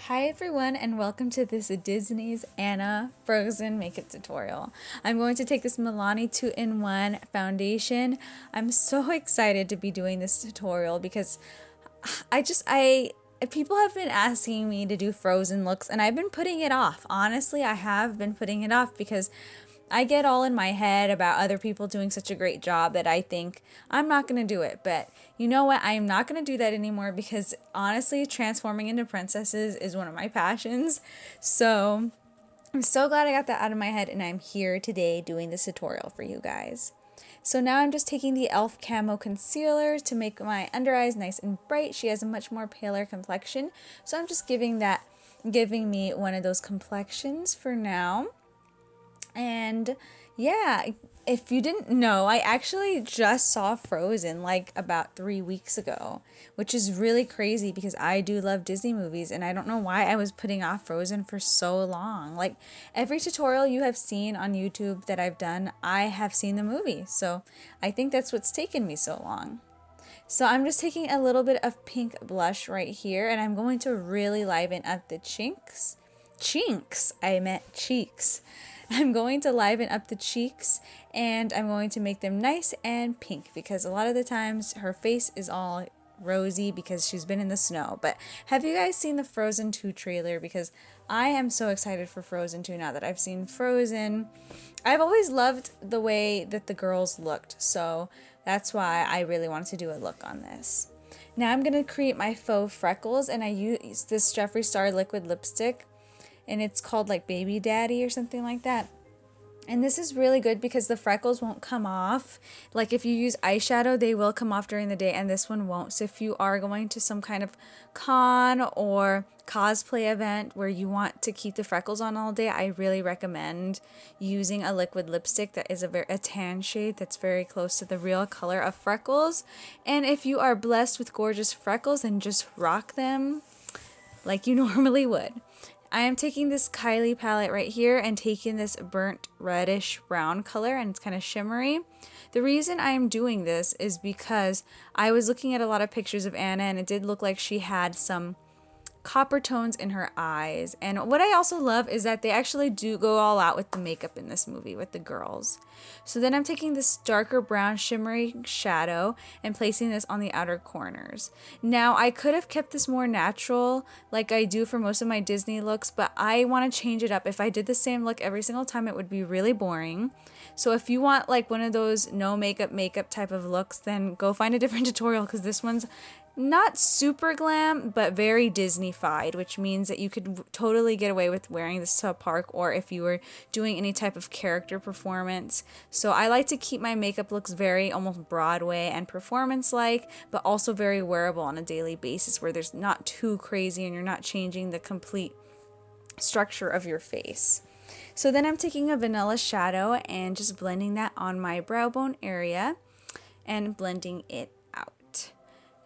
Hi everyone and welcome to this Disney's Anna Frozen makeup tutorial. I'm going to take this Milani 2-in-1 foundation. I'm so excited to be doing this tutorial because people have been asking me to do Frozen looks and I've been putting it off. Honestly, I have been putting it off because I get all in my head about other people doing such a great job that I think I'm not going to do it. But you know what? I am not going to do that anymore because honestly, transforming into princesses is one of my passions. So I'm so glad I got that out of my head and I'm here today doing this tutorial for you guys. So now I'm just taking the e.l.f. Camo Concealer to make my under eyes nice and bright. She has a much more paler complexion. So I'm just giving me one of those complexions for now. And yeah, if you didn't know, I actually just saw Frozen like about 3 weeks ago, which is really crazy because I do love Disney movies and I don't know why I was putting off Frozen for so long. Like every tutorial you have seen on YouTube that I've done, I have seen the movie. So I think that's what's taken me so long. So I'm just taking a little bit of pink blush right here and I'm going to really liven up the chinks. Chinks, I meant cheeks. I'm going to liven up the cheeks and I'm going to make them nice and pink because a lot of the times her face is all rosy because she's been in the snow. But have you guys seen the Frozen 2 trailer? Because I am so excited for Frozen 2 now that I've seen Frozen. I've always loved the way that the girls looked, so that's why I really wanted to do a look on this. Now I'm going to create my faux freckles and I use this Jeffree Star liquid lipstick and it's called like Baby Daddy or something like that. And this is really good because the freckles won't come off. Like if you use eyeshadow, they will come off during the day and this one won't. So if you are going to some kind of con or cosplay event where you want to keep the freckles on all day, I really recommend using a liquid lipstick that is a tan shade that's very close to the real color of freckles. And if you are blessed with gorgeous freckles, then just rock them like you normally would. I am taking this Kylie palette right here and taking this burnt reddish brown color and it's kind of shimmery. The reason I am doing this is because I was looking at a lot of pictures of Anna and it did look like she had some copper tones in her eyes. And what I also love is that they actually do go all out with the makeup in this movie with the girls. So then I'm taking this darker brown shimmery shadow and placing this on the outer corners. Now I could have kept this more natural like I do for most of my Disney looks, but I want to change it up. If I did the same look every single time, it would be really boring. So if you want like one of those no makeup type of looks, then go find a different tutorial because this one's not super glam, but very Disney-fied, which means that you could totally get away with wearing this to a park or if you were doing any type of character performance. So I like to keep my makeup looks very almost Broadway and performance-like, but also very wearable on a daily basis where there's not too crazy and you're not changing the complete structure of your face. So then I'm taking a vanilla shadow and just blending that on my brow bone area and blending it out.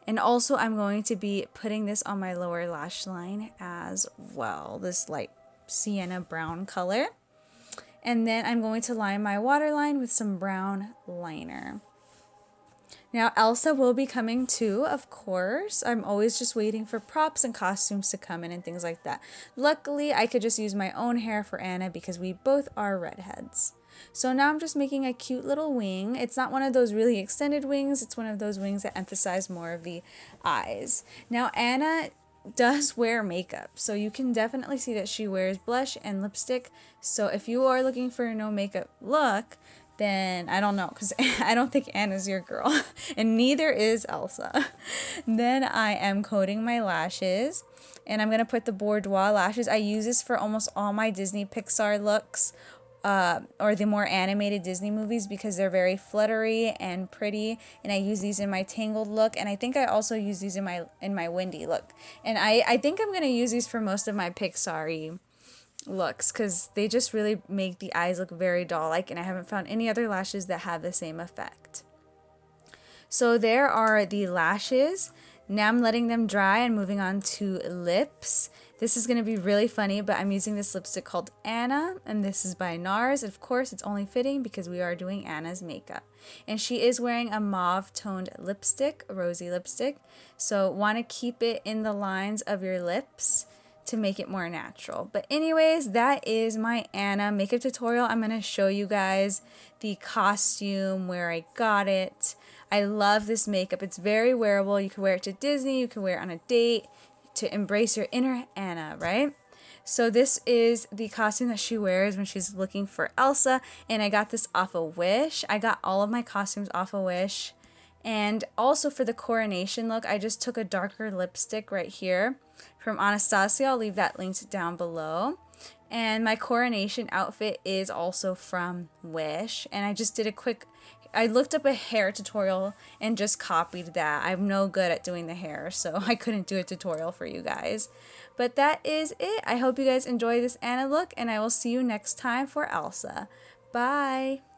And also I'm going to be putting this on my lower lash line as well, this light sienna brown color. And then I'm going to line my waterline with some brown liner. Now Elsa will be coming too, of course. I'm always just waiting for props and costumes to come in and things like that. Luckily, I could just use my own hair for Anna because we both are redheads. So now I'm just making a cute little wing. It's not one of those really extended wings. It's one of those wings that emphasize more of the eyes. Now Anna does wear makeup, so you can definitely see that she wears blush and lipstick. So if you are looking for a no makeup look, then I don't know, because I don't think Anna's your girl, and neither is Elsa. Then I am coating my lashes, and I'm going to put the bordouir lashes. I use this for almost all my Disney Pixar looks, or the more animated Disney movies because they're very fluttery and pretty, and I use these in my Tangled look, and I think I also use these in my Wendy look. And I think I'm going to use these for most of my Pixar-y looks because they just really make the eyes look very doll-like, and I haven't found any other lashes that have the same effect. So there are the lashes. Now I'm letting them dry and moving on to lips. This is going to be really funny, but I'm using this lipstick called Anna, and this is by NARS. Of course, it's only fitting because we are doing Anna's makeup. And she is wearing a mauve-toned lipstick, a rosy lipstick. So want to keep it in the lines of your lips to make it more natural. But anyways, that is my Anna makeup tutorial. I'm going to show you guys the costume, where I got it. I love this makeup. It's very wearable. You can wear it to Disney. You can wear it on a date to embrace your inner Anna, right? So this is the costume that she wears when she's looking for Elsa. And I got this off of Wish. I got all of my costumes off of Wish. And also for the coronation look, I just took a darker lipstick right here from Anastasia. I'll leave that linked down below. And my coronation outfit is also from Wish. And I just did a quick, I looked up a hair tutorial and just copied that. I'm no good at doing the hair, so I couldn't do a tutorial for you guys. But that is it. I hope you guys enjoy this Anna look, and I will see you next time for Elsa. Bye!